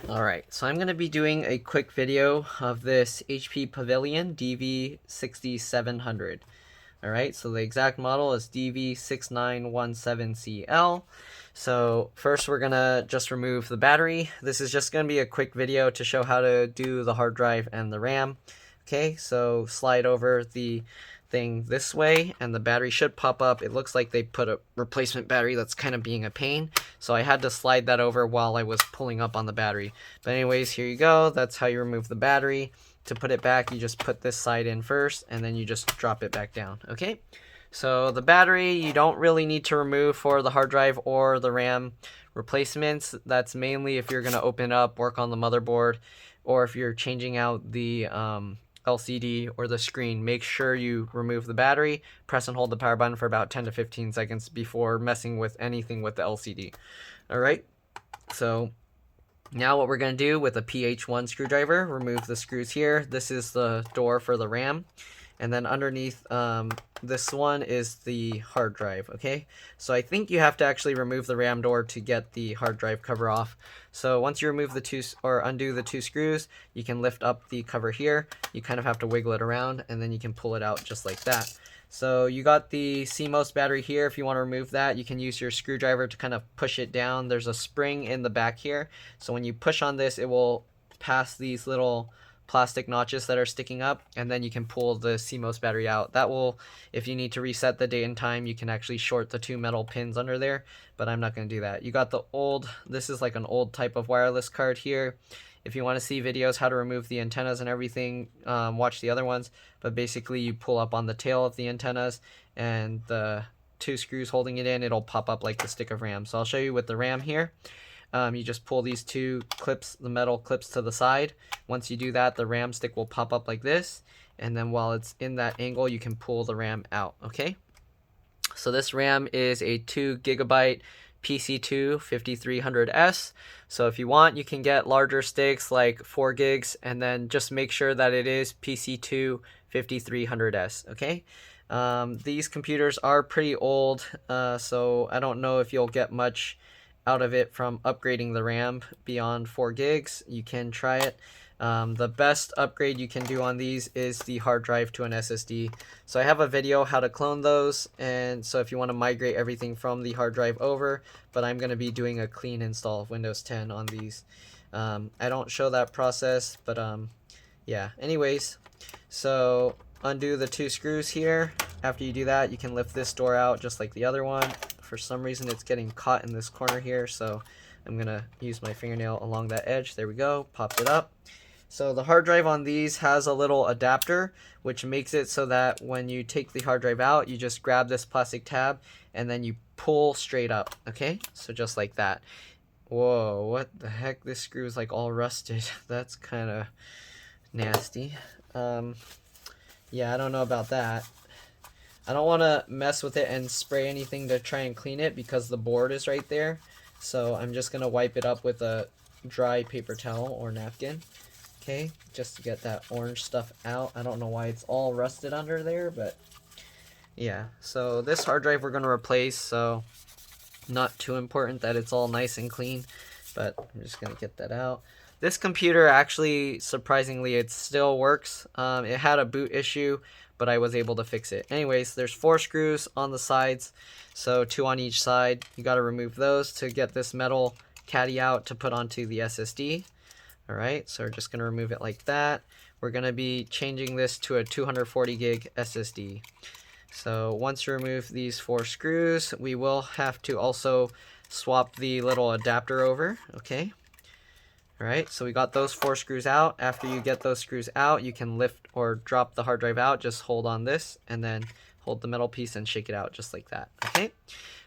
Alright, so I'm going to be doing a quick video of this HP Pavilion DV6700. Alright, so the exact model is DV6917CL. So first we're going to just remove the battery. This is just going to be a quick video to show how to do the hard drive and the RAM. Okay, so slide over the thing this way and the battery should pop up. It looks like they put a replacement battery that's kind of being a pain, so I had to slide that over while I was pulling up on the battery. But anyways, here you go. That's how you remove the battery. To put it back, you just put this side in first and then you just drop it back down. Okay, so the battery you don't really need to remove for the hard drive or the RAM replacements. That's mainly if you're going to open up, work on the motherboard, or if you're changing out the LCD or the screen. Make sure you remove the battery, press and hold the power button for about 10 to 15 seconds before messing with anything with the LCD. Alright, so now what we're going to do with a PH1 screwdriver, remove the screws here. This is the door for the RAM. And then underneath this one is the hard drive, okay? So I think you have to actually remove the RAM door to get the hard drive cover off. So once you remove the two, or undo the two screws, you can lift up the cover here. You kind of have to wiggle it around, and then you can pull it out just like that. So you got the CMOS battery here. If you want to remove that, you can use your screwdriver to kind of push it down. There's a spring in the back here. So when you push on this, it will pass these little plastic notches that are sticking up, and then you can pull the CMOS battery out. That will, if you need to reset the date and time, you can actually short the two metal pins under there, but I'm not going to do that. You got the old, this is like an old type of wireless card here. If you want to see videos how to remove the antennas and everything, watch the other ones. But basically you pull up on the tail of the antennas and the two screws holding it in, it'll pop up like the stick of RAM. So I'll show you with the RAM here. You just pull these two clips, the metal clips, to the side. Once you do that, the RAM stick will pop up like this, and then while it's in that angle, you can pull the RAM out. Okay, so this RAM is a 2 GB PC2 5300S. So if you want, you can get larger sticks like 4 gigs, and then just make sure that it is PC2 5300S. Okay, these computers are pretty old, so I don't know if you'll get much out of it from upgrading the RAM beyond 4 gigs. You can try it. The best upgrade you can do on these is the hard drive to an SSD. So I have a video how to clone those, and so if you want to migrate everything from the hard drive over, but I'm going to be doing a clean install of Windows 10 on these. I don't show that process, but yeah, anyways, so undo the two screws here. After you do that, you can lift this door out just like the other one. For some reason it's getting caught in this corner here, so I'm gonna use my fingernail along that edge. There we go, popped it up. So the hard drive on these has a little adapter, which makes it so that when you take the hard drive out, you just grab this plastic tab and then you pull straight up. Okay, so just like that. Whoa, what the heck? This screw is like all rusted. That's kind of nasty. Yeah, I don't know about that. I don't want to mess with it and spray anything to try and clean it because the board is right there. So I'm just going to wipe it up with a dry paper towel or napkin. Okay, just to get that orange stuff out. I don't know why it's all rusted under there, but yeah. So this hard drive we're going to replace, so not too important that it's all nice and clean, but I'm just going to get that out. This computer actually, surprisingly, it still works. It had a boot issue, but I was able to fix it. Anyways, there's 4 screws on the sides, so 2 on each side. You got to remove those to get this metal caddy out to put onto the SSD. Alright, so we're just going to remove it like that. We're going to be changing this to a 240 gig SSD. So once you remove these 4 screws, we will have to also swap the little adapter over. Okay. Alright, so we got those 4 screws out. After you get those screws out, you can lift or drop the hard drive out. Just hold on this and then hold the metal piece and shake it out just like that. Okay,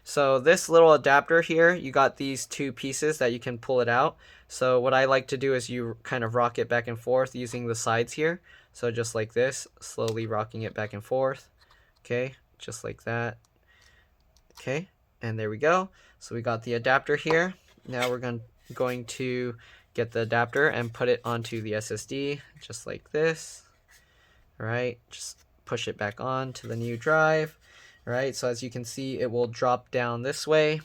so this little adapter here, you got these 2 pieces that you can pull it out. So what I like to do is you kind of rock it back and forth using the sides here. So just like this, slowly rocking it back and forth. Okay, just like that. Okay, and there we go. So we got the adapter here. Now we're going to get the adapter and put it onto the SSD just like this. All right, just push it back on to the new drive. All right, so as you can see, it will drop down this way.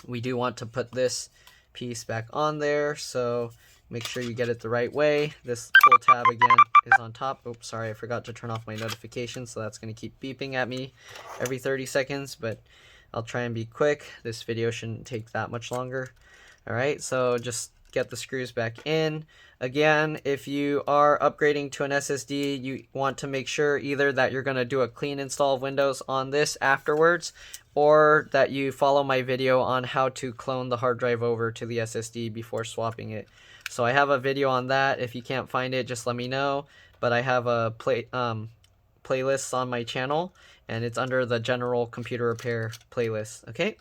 We do want to put this piece back on there. So make sure you get it the right way. This pull tab again is on top. Oops, sorry, I forgot to turn off my notifications, so that's going to keep beeping at me every 30 seconds, but I'll try and be quick. This video shouldn't take that much longer. Alright, so just get the screws back in. Again, if you are upgrading to an SSD, you want to make sure either that you're going to do a clean install of Windows on this afterwards, or that you follow my video on how to clone the hard drive over to the SSD before swapping it. So I have a video on that. If you can't find it, just let me know. But I have a playlist on my channel, and it's under the general computer repair playlist. Okay,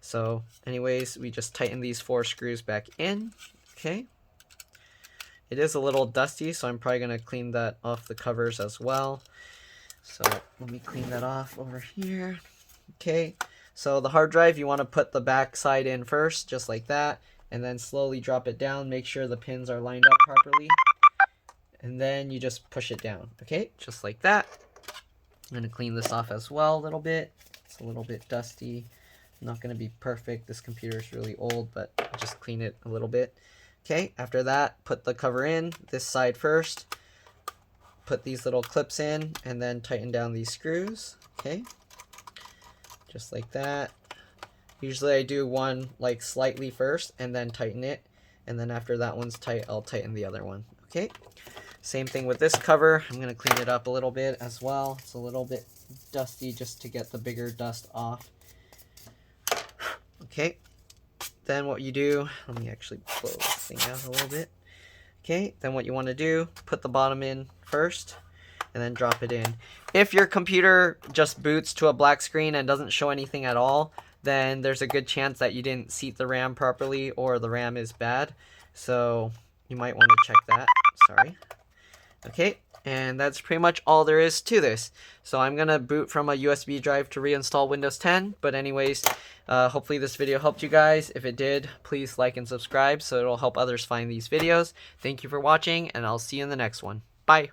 so anyways, we just tighten these 4 screws back in. Okay, it is a little dusty, so I'm probably going to clean that off the covers as well. So let me clean that off over here. Okay, so the hard drive, you want to put the back side in first, just like that, and then slowly drop it down. Make sure the pins are lined up properly, and then you just push it down. Okay, just like that. I'm going to clean this off as well a little bit. It's a little bit dusty. Not going to be perfect. This computer is really old, but I'll just clean it a little bit. Okay, after that, put the cover in, this side first. Put these little clips in, and then tighten down these screws. Okay, just like that. Usually I do one like slightly first, and then tighten it. And then after that one's tight, I'll tighten the other one. Okay, same thing with this cover. I'm going to clean it up a little bit as well. It's a little bit dusty just to get the bigger dust off. Okay, then what you do, let me actually blow this thing out a little bit. Okay, then what you want to do, put the bottom in first, and then drop it in. If your computer just boots to a black screen and doesn't show anything at all, then there's a good chance that you didn't seat the RAM properly, or the RAM is bad. So you might want to check that. Sorry. Okay, and that's pretty much all there is to this. So I'm gonna boot from a USB drive to reinstall Windows 10. But anyways, hopefully this video helped you guys. If it did, please like and subscribe so it'll help others find these videos. Thank you for watching, and I'll see you in the next one. Bye.